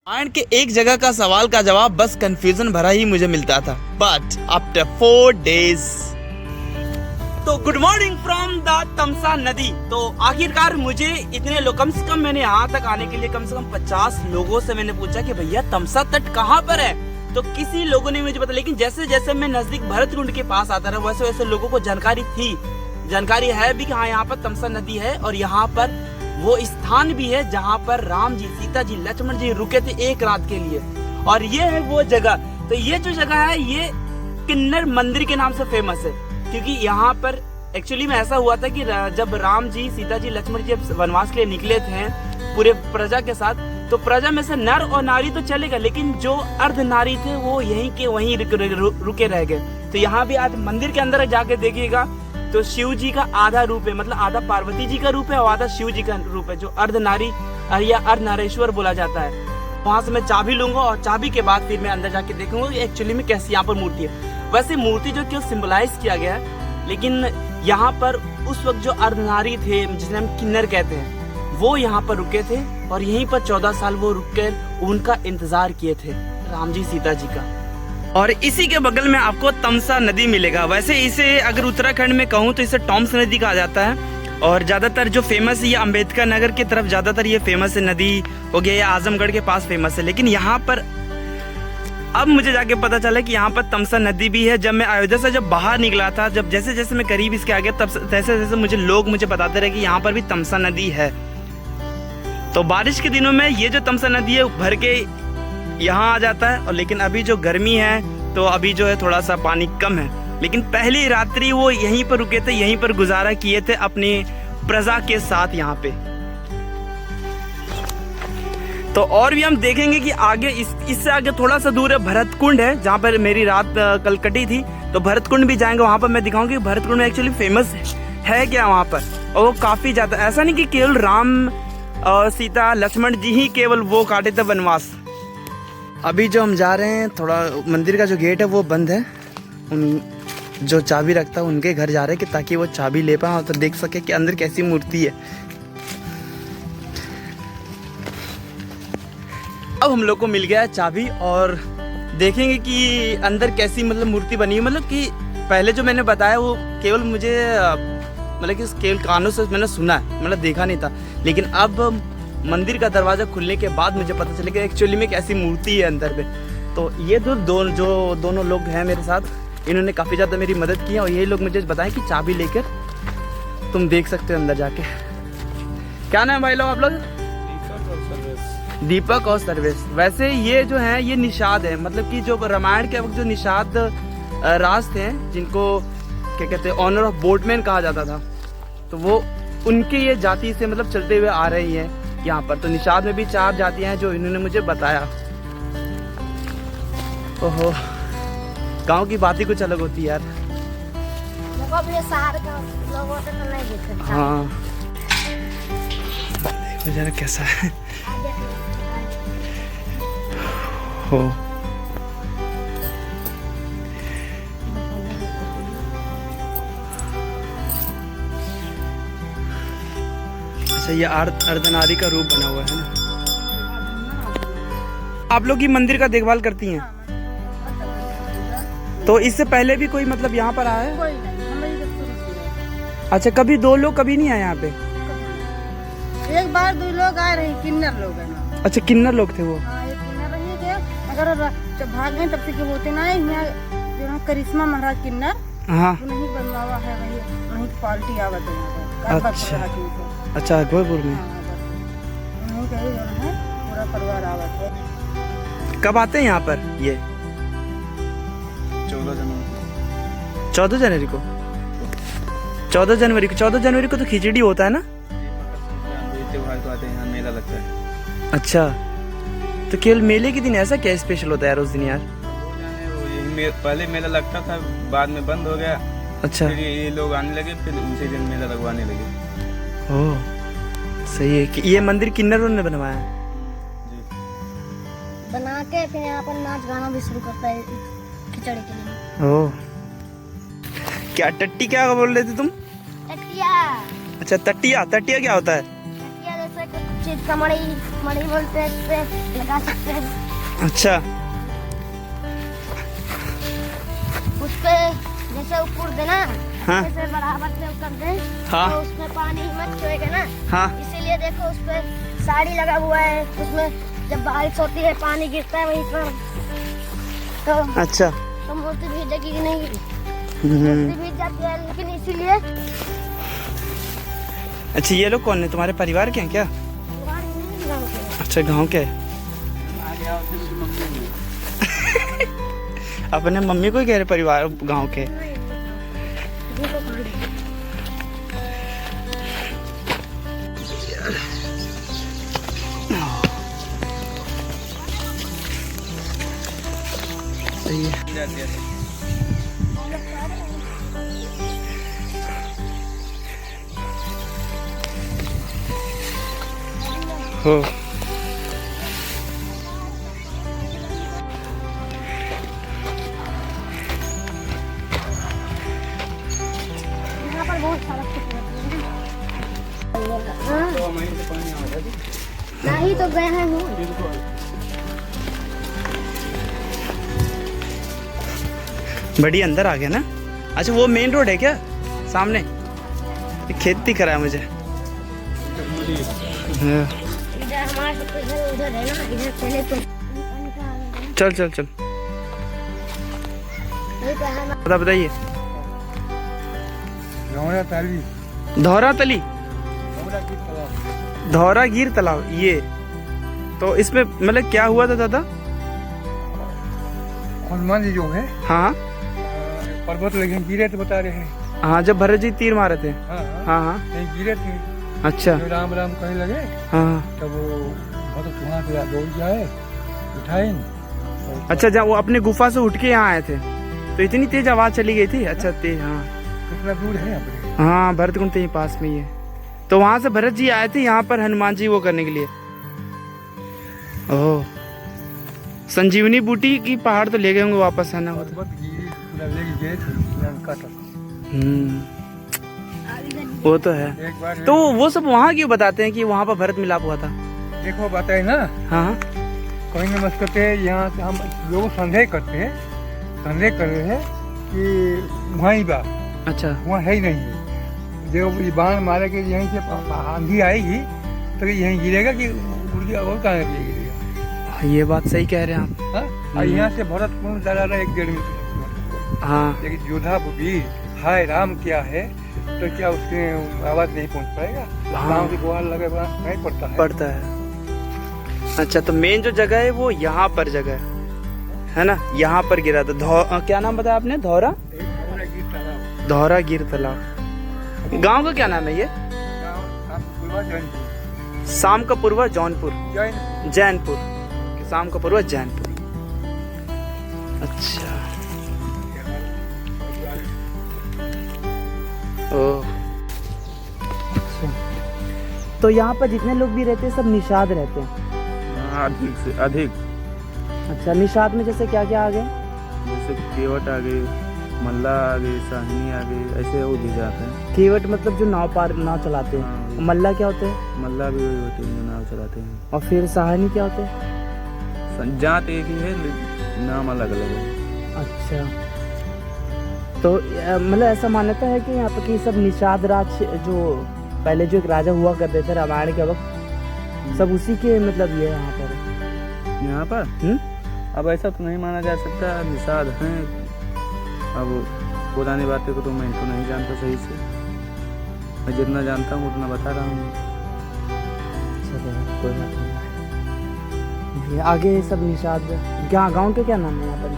रामायण के एक जगह का सवाल का जवाब बस कंफ्यूजन भरा ही मुझे मिलता था, बट आफ्टर 4 डेज। तो गुड मॉर्निंग फ्रॉम द तमसा नदी। तो आखिरकार मुझे इतने लोग, कम से कम मैंने यहाँ तक आने के लिए कम से कम 50 लोगों से मैंने पूछा कि भैया तमसा तट कहाँ पर है, तो किसी लोगों ने मुझे पता। लेकिन जैसे जैसे मैं नजदीक भरत कुंड के पास आता रहा वैसे वैसे लोगों को जानकारी है भी कि हाँ यहाँ पर तमसा नदी है और यहाँ पर वो स्थान भी है जहाँ पर राम जी, सीता जी, लक्ष्मण जी रुके थे एक रात के लिए, और ये है वो जगह। तो ये जो जगह है ये किन्नर मंदिर के नाम से फेमस है, क्योंकि यहाँ पर एक्चुअली में ऐसा हुआ था कि जब राम जी, सीता जी, लक्ष्मण जी वनवास के लिए निकले थे पूरे प्रजा के साथ, तो प्रजा में से नर और नारी तो चलेगा, लेकिन जो अर्ध नारी थे वो यहीं के वहीं रुके रह गए। तो यहाँ भी आज मंदिर के अंदर जाके देखिएगा तो शिव जी का आधा रूप है, मतलब आधा पार्वती जी का रूप है और आधा शिव जी का रूप है, जो अर्ध नारी या अर्धनारेश्वर बोला जाता है। वहां से मैं चाबी लूंगा और चाबी के बाद फिर मैं अंदर जाके देखूंगा एक्चुअली में कैसी यहाँ पर मूर्ति है। वैसे मूर्ति जो क्यों सिंबलाइज किया गया है, लेकिन यहाँ पर उस वक्त जो अर्धनारी थे जिन्हें हम किन्नर कहते हैं, वो यहाँ पर रुके थे और यहीं पर 14 साल वो रुक कर उनका इंतजार किए थे राम जी, सीता जी का। और इसी के बगल में आपको तमसा नदी मिलेगा। वैसे इसे अगर उत्तराखंड में कहूँ तो इसे टॉम्स नदी कहा जाता है, और ज्यादातर जो फेमस है ये अम्बेडकर नगर की तरफ ज्यादातर ये फेमस है, नदी हो गया, या आजमगढ़ के पास फेमस है। लेकिन यहाँ पर अब मुझे जाके पता चला कि यहाँ पर तमसा नदी भी है। जब मैं अयोध्या से बाहर निकला था, जब जैसे जैसे मैं करीब इसके आगे, तब जैसे जैसे मुझे बताते रहे कि यहाँ पर भी तमसा नदी है। तो बारिश के दिनों में ये जो तमसा नदी है भर के यहाँ आ जाता है, और लेकिन अभी जो गर्मी है तो अभी जो है थोड़ा सा पानी कम है। लेकिन पहली रात्रि वो यहीं पर रुके थे, यहीं पर गुजारा किए थे अपनी प्रजा के साथ यहाँ पे। तो और भी हम देखेंगे कि आगे इससे आगे थोड़ा सा दूर है भरत कुंड है, जहाँ पर मेरी रात कल कटी थी। तो भरत कुंड भी जाएंगे, वहां पर मैं दिखाऊंगी भरत कुंड में एक्चुअली फेमस है क्या वहां पर। और वो काफी ज्यादा, ऐसा नहीं कि केवल राम और सीता, लक्ष्मण जी ही केवल वो काटे थे वनवास। अभी जो हम जा रहे हैं, थोड़ा मंदिर का जो गेट है वो बंद है, उन जो चाबी रखता है उनके घर जा रहे हैं कि ताकि वो चाबी ले पाए और तो देख सके कि अंदर कैसी मूर्ति है। अब हम लोग को मिल गया है चाबी और देखेंगे कि अंदर कैसी मतलब मूर्ति बनी है। मतलब कि पहले जो मैंने बताया वो केवल मुझे मतलब कि केवल कानों से मैंने सुना है, मतलब देखा नहीं था। लेकिन अब मंदिर का दरवाजा खुलने के बाद मुझे पता चला कि एक्चुअली में कैसी मूर्ति है अंदर में। तो ये जो दोनों लोग हैं मेरे साथ, इन्होंने काफ़ी ज़्यादा मेरी मदद की है, और यही लोग मुझे बताएं कि चाबी लेकर तुम देख सकते हो अंदर जाके। क्या नाम है भाई लोग आप लोग? दीपक और सर्वेश। वैसे ये जो है ये निषाद है, मतलब कि जो रामायण के वक्त जो निषाद राज थे, जिनको क्या कहते हैं ऑनर ऑफ बोटमैन कहा जाता था, तो वो उनके ये जाति से मतलब चलते हुए आ रही है यहाँ पर। तो निषाद में भी 4 जातियां हैं जो इन्होंने मुझे बताया। ओहो, गांव की बात ही कुछ अलग होती है यार। हाँ, देखो जरा कैसा है। हो अच्छा, ये अर्धनारी का रूप बना हुआ है ना। आप लोग ये मंदिर का देखभाल करती हैं? तो इससे पहले भी कोई मतलब यहाँ पर आया है? अच्छा, कभी 2 लोग कभी नहीं आए यहाँ पे? एक बार 2 लोग आए रहे, किन्नर लोग है ना। अच्छा, किन्नर लोग थे वो? हाँ, ये किन्नर रही थे। अगर जब भाग गए तब से के होते ना, यहाँ जो करिश्मा महाराज किन्नर, हाँ, नहीं बनवावा है, वही क्वालिटी आवत है। अच्छा, गोरपुर में पूरा परिवार आवत है। कब आते हैं यहाँ पर ये? 14 जनवरी को। 14 जनवरी को तो खिचड़ी होता है ना? त्योहार को आते हैं, यहाँ मेला लगता है। अच्छा, तो केवल मेले के दिन ऐसा क्या स्पेशल होता है यार उस दिन यार? पहले मेला लगता था, बाद में बंद हो गया। अच्छा, फिर ये लोग आने लगे, फिर उसी दिन मेला लगवाने लगे। ओह, सही है। कि ये मंदिर किन्नरों ने बनवाया है? बना के फिर यहाँ पर नाच गाना भी शुरू करता है खिचड़ी के लिए। ओह, क्या टट्टी क्या बोल रहे थे तुम? टटिया। अच्छा, तटिया क्या होता है? टटिया जैसे चीज का मड़ई मड़ई बोलते हैं, इस पे लगा सकते हैं। अच्छा, उस पे जैसे ऊपर देना, हाँ। जैसे बराबर से कर दे, हाँ। तो उसमें पानी मत छुएगा ना। हाँ। इसीलिए देखो उस पे साड़ी लगा हुआ है, उसमें जब बारिश होती है पानी गिरता है वहीं पर, तो अच्छा। तो मूर्ति भीजेगी कि नहीं, मूर्ति भीज जाती है, लेकिन इसीलिए अच्छा, ये लोग कौन है, तुम्हारे परिवार के हैं क्या? बाहर नहीं लगाओगे। अच्छा, गांव के। अपने मम्मी को ही कह रहे परिवार गांव के। देखो कहाँ है। सही है। हो यहाँ पर बहुत सारा कुछ नहीं तो गए हैं हूँ। बड़ी अंदर आ गया ना। अच्छा, वो मेन रोड है क्या सामने? ये खेत दिख रहा है मुझे। हाँ। इधर हमारा सब इधर उधर है ना, इधर पहले तो चल चल चल, नहीं तो है ना। बताइए। धौरा तली, धौरा गिर तालाब, ये तो इसमें मतलब क्या हुआ था दादा? हनुमान जी जो है हाँ पर्वत लगे गिरे थे, बता रहे हैं। हाँ, जब भरत जी तीर मारे थे। हाँ हाँ हाँ, नहीं गिरे थे, अच्छा। जो राम राम कहने लगे हाँ, तब वो भक्त वहाँ से दौड़ जाए, उठाए और अच्छा, जब वो अपने गुफा से उठ के यहाँ आए थे तो इतनी तेज आवाज चली गई थी। अच्छा, तेज। हाँ कितना दूर है यहाँ पे? हाँ, भरत कुंड तो यहीं पास में ही है। तो वहां से भरत जी आए थे यहाँ पर हनुमान जी वो करने के लिए। ओह, संजीवनी बूटी की पहाड़ तो ले गए होंगे वापस, है ना? वो तो पर्वत गिरी पूरा लेके गए थे लंका तक। वो तो है। एक बार तो वो सब वहाँ क्यों बताते हैं कि वहाँ पर भरत मिलाप हुआ था? देखो बताए ना, हाँ कोई नमस्ते यहाँ से हम लोग संदेह करते हैं, संदेह कर रहे हैं कि वहीं बा, अच्छा, वहाँ है ही नहीं है। जब ये बाण मारे के यहीं से आंधी आएगी तो यहीं गिरेगा कि उड़ के और कहाँ गिरेगा? ये बात सही कह रहे हैं आप। हाँ? और यहाँ से भरतपुर चला रहा है 1-1.5 मीटर। हाँ, लेकिन योद्धा वीर हाय राम क्या है तो क्या उसके आवाज नहीं पहुँच पाएगा? हाँ। गाँव की गुहार लगे नहीं पड़ता है। पड़ता है। अच्छा, तो मेन जो जगह है वो यहाँ पर जगह है ना, यहाँ पर गिरा था। क्या नाम बताया आपने? धौरा, धौरा गिर तालाब। गांव का क्या नाम है ये? शाम का पूर्वा जौनपुर, जैनपुर। शाम का पूर्वा जैनपुर। अच्छा, ओह। तो यहाँ पर जितने लोग भी रहते हैं सब निषाद रहते हैं? अधिक से अधिक, अच्छा, निषाद में जैसे क्या क्या आ गए? जैसे केवट आ गए, मल्ला आ गए, साहनी आ गए, ऐसे वो भी जाते हैं। केवट मतलब जो नाव चलाते हैं। हाँ, मल्ला क्या होते हैं? मल्ला भी वही होते हैं जो नाव चलाते हैं। और फिर सहानी क्या होते हैं? जात एक ही है, लेकिन नाम अलग अलग है। अच्छा, तो मतलब ऐसा मान्यता है कि यहाँ पर कि सब निषाद राज जो पहले जो एक राजा हुआ करते थे रामायण के वक्त, सब उसी के मतलब ये यहाँ पर। यहाँ पर अब ऐसा तो नहीं माना जा सकता, निषाद हैं। अब पुरानी बातें को तो मैं तो नहीं जानता सही से, मैं जितना जानता हूँ उतना बता रहा हूँ। चलो, कोई बात नहीं। ये आगे सब निषाद क्या गांव के क्या नाम है यहाँ पर?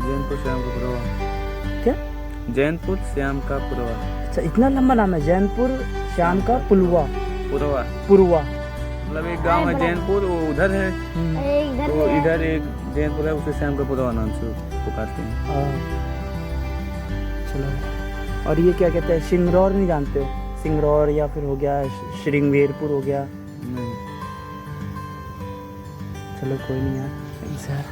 जैनपुर श्याम का पुरवा। क्या? जैनपुर श्याम का पुरवा। अच्छा, इतना लंबा नाम है, जैनपुर श्याम का पुलवा, पुरवा पुरवा। मतलब एक गांव है जैनपुर, वो उधर है, अरे इधर तो है। इधर एक जैनपुर है, उसे श्याम का पुरवा नाम से पुकारते हैं। हाँ। चलो, और ये क्या कहते हैं, सिंगरौर नहीं जानते हो? सिंगरौर या फिर हो गया श्रृंगवेरपुर हो गया। नहीं, चलो कोई नहीं यार, सर।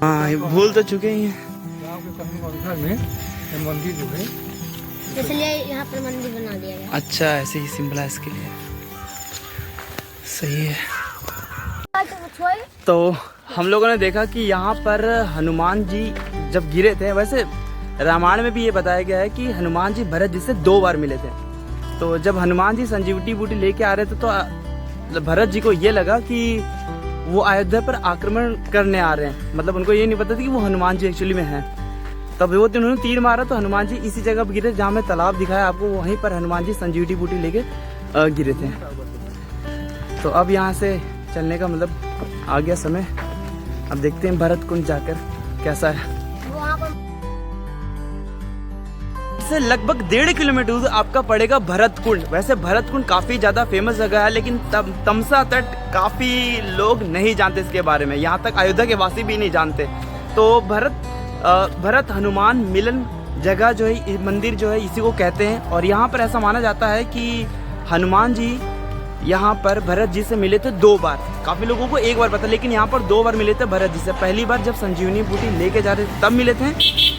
हाँ, भूल तो चुके ही हैं। गाँव के कहीं उधर में ये मंदिर जो है इसलिए यहाँ पर मंदिर बना दिया गया। अच्छा, ऐसे ही सिंबल है इसके लिए। सही है। तो हम लोगों ने देखा कि यहाँ पर हनुमान जी जब गिरे थे, वैसे रामायण में भी ये बताया गया है कि हनुमान जी भरत जी से 2 बार मिले थे। तो जब हनुमान जी संजीवनी बूटी लेके आ रहे थे तो भरत जी को ये लगा कि वो अयोध्या पर आक्रमण करने आ रहे हैं, मतलब उनको ये नहीं पता था कि वो हनुमान जी एक्चुअली में हैं। तब वो उन्होंने तीर मारा तो हनुमान जी इसी जगह पर गिरे जहाँ में तालाब दिखाया आपको, वहीं पर हनुमान जी संजीवनी बूटी लेके गिरे थे। तो अब यहाँ से चलने का मतलब आ गया समय। अब देखते हैं भरत कुंड जाकर कैसा है। से लगभग 1.5 किलोमीटर दूर आपका पड़ेगा भरत कुंड। वैसे भरत कुंड काफी ज्यादा फेमस जगह है, लेकिन तमसा तट काफी लोग नहीं जानते इसके बारे में, यहाँ तक अयोध्या के वासी भी नहीं जानते। तो भरत हनुमान मिलन जगह जो है, मंदिर जो है, इसी को कहते हैं। और यहाँ पर ऐसा माना जाता है कि हनुमान जी यहाँ पर भरत जी से मिले थे 2 बार। काफी लोगों को 1 बार पता, लेकिन यहाँ पर 2 बार मिले थे भरत जी से। पहली बार जब संजीवनी बूटी लेके जा रहे थे तब मिले थे,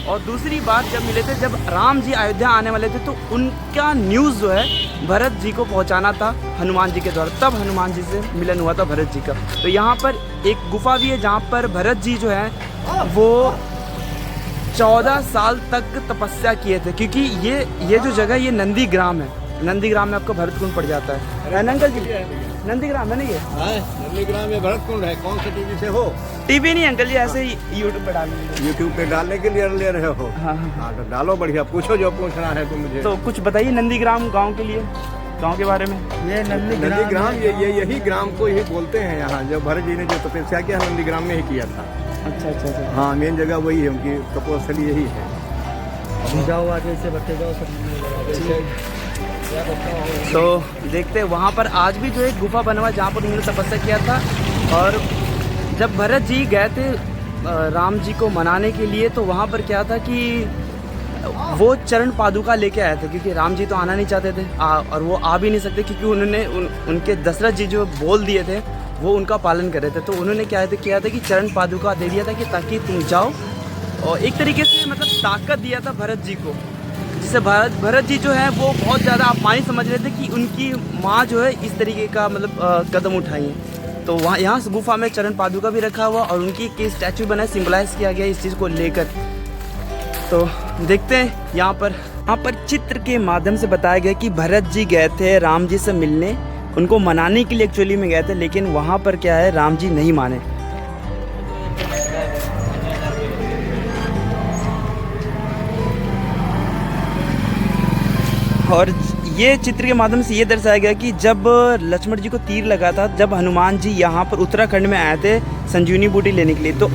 और दूसरी बार जब मिले थे जब राम जी अयोध्या आने वाले थे, तो उनका न्यूज़ जो है भरत जी को पहुँचाना था हनुमान जी के द्वारा, तब हनुमान जी से मिलन हुआ था भरत जी का। तो यहाँ पर एक गुफा भी है जहाँ पर भरत जी जो है वो 14 साल तक तपस्या किए थे, क्योंकि ये जो जगह ये नंदीग्राम है। नंदीग्राम में आपको भरत कुंड पड़ जाता है। अंकल जी, नंदीग्राम है ना ये? नंदीग्राम में भरत कुंड है। कौन से टीवी से हो? टीवी नहीं अंकल जी, ऐसे ही यूट्यूब पे डालने। यूट्यूब पे डालने के लिए ले रहे हो? हाँ। तो डालो, बढ़िया, पूछो जो पूछना है तुम मुझे। तो कुछ बताइए नंदीग्राम गांव के लिए, गांव के बारे में। ये नंदीग्राम ये यही ग्राम को ही बोलते हैं। यहाँ जो भरत जी ने जो तपस्या किया नंदीग्राम में ही किया था। अच्छा। हाँ, मेन जगह वही है, उनकी तपोस्थली यही है। जाओ आगे से बते जाओ सब। तो देखते हैं वहाँ पर आज भी जो एक गुफा बना हुआ है जहाँ पर उन्होंने तपस्या किया था। और जब भरत जी गए थे राम जी को मनाने के लिए, तो वहाँ पर क्या था कि वो चरण पादुका लेके आए थे, क्योंकि राम जी तो आना नहीं चाहते थे और वो आ भी नहीं सकते, क्योंकि उन्होंने उनके दशरथ जी जो बोल दिए थे वो उनका पालन कर रहे थे। तो उन्होंने किया था कि चरण पादुका दे दिया था कि ताकि तुम जाओ, और एक तरीके से मतलब ताकत दिया था भरत जी को, जिससे भरत जी जो है वो बहुत ज़्यादा अपमानित समझ रहे थे कि उनकी माँ जो है इस तरीके का मतलब कदम उठाई है। तो वहाँ यहाँ से गुफा में चरण पादुका भी रखा हुआ और उनकी एक स्टैचू बनाए, सिंबलाइज किया गया इस चीज़ को लेकर। तो देखते हैं यहाँ पर चित्र के माध्यम से बताया गया कि भरत जी गए थे राम जी से मिलने, उनको मनाने के लिए एक्चुअली में गए थे, लेकिन वहाँ पर क्या है राम जी नहीं माने। और ये चित्र के माध्यम से ये दर्शाया गया कि जब लक्ष्मण जी को तीर लगा था, जब हनुमान जी यहाँ पर उत्तराखंड में आए थे संजीवनी बूटी लेने के लिए, तो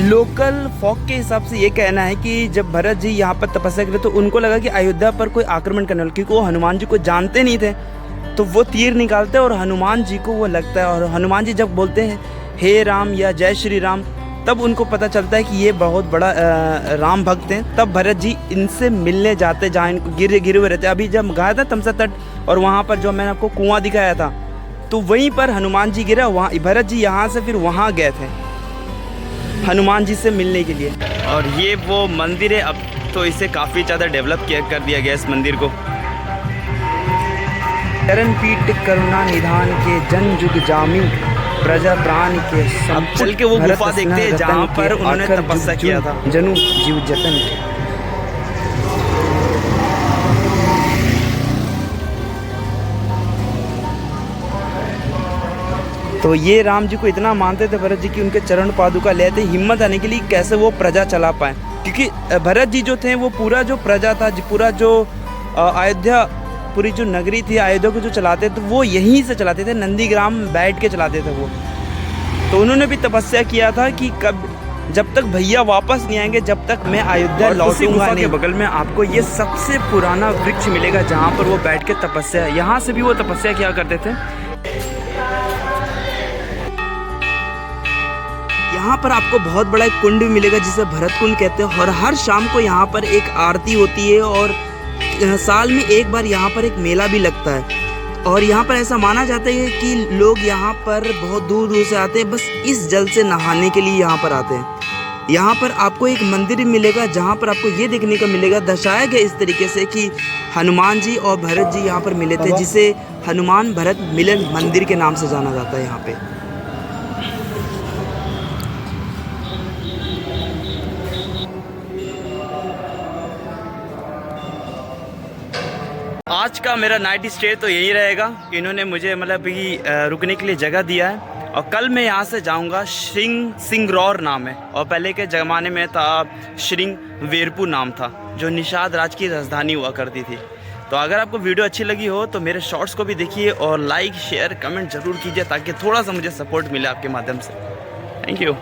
लोकल फोक के हिसाब से ये कहना है कि जब भरत जी यहाँ पर तपस्या करे तो उनको लगा कि अयोध्या पर कोई आक्रमण करने वाला, क्योंकि वो हनुमान जी को जानते नहीं थे। तो वो तीर निकालते और हनुमान जी को वो लगता है, और हनुमान जी जब बोलते हैं हे राम या जय श्री राम, तब उनको पता चलता है कि ये बहुत बड़ा राम भक्त हैं। तब भरत जी इनसे मिलने जाते जहाँ इनको गिरे हुए रहते। अभी जब गया था तमसा तट, और वहाँ पर जो मैंने आपको कुआं दिखाया था, तो वहीं पर हनुमान जी गिरा, वहाँ भरत जी यहाँ से फिर वहाँ गए थे हनुमान जी से मिलने के लिए। और ये वो मंदिर है, अब तो इसे काफ़ी ज़्यादा डेवलप कर दिया गया इस मंदिर को। चरण पीठ करुणा निधान के जन जुग जामी, प्रजा प्राण के अब चल के वो गुफा देखते हैं जहाँ पर उन्होंने तपस्या किया था। जनु जीव जतन के। तो ये राम जी को इतना मानते थे भरत जी की उनके चरण पादुका लेते हिम्मत आने के लिए कैसे वो प्रजा चला पाए, क्योंकि भरत जी जो थे वो पूरा जो प्रजा था, पूरा जो अयोध्या, पूरी जो नगरी थी अयोध्या को जो चलाते थे वो यहीं से चलाते थे, नंदीग्राम बैठ के चलाते थे वो। तो उन्होंने भी तपस्या किया था कि जब तक भैया वापस नहीं आएंगे जब तक मैं अयोध्या लौटूंगा नहीं। के बगल में आपको ये सबसे पुराना वृक्ष मिलेगा जहाँ पर वो बैठ के तपस्या, यहाँ से भी वो तपस्या किया करते थे। यहाँ पर आपको बहुत बड़ा एक कुंड भी मिलेगा जिसे भरत कुंड कहते हैं, और हर शाम को यहाँ पर एक आरती होती है, और साल में एक बार यहाँ पर एक मेला भी लगता है। और यहाँ पर ऐसा माना जाता है कि लोग यहाँ पर बहुत दूर दूर से आते हैं, बस इस जल से नहाने के लिए यहाँ पर आते हैं। यहाँ पर आपको एक मंदिर मिलेगा जहाँ पर आपको ये देखने को मिलेगा, दर्शाया गया इस तरीके से कि हनुमान जी और भरत जी यहाँ पर मिले थे, जिसे हनुमान भरत मिलन मंदिर के नाम से जाना जाता है यहाँ पे। आज का मेरा नाइट स्टे तो यही रहेगा। इन्होंने मुझे मतलब कि रुकने के लिए जगह दिया है और कल मैं यहाँ से जाऊँगा। सिंगरौर नाम है और पहले के ज़माने में था श्रृंगवेरपुर नाम था, जो निषाद राज की राजधानी हुआ करती थी। तो अगर आपको वीडियो अच्छी लगी हो तो मेरे शॉर्ट्स को भी देखिए और लाइक शेयर कमेंट ज़रूर कीजिए ताकि थोड़ा सा मुझे सपोर्ट मिले आपके माध्यम से। Thank you.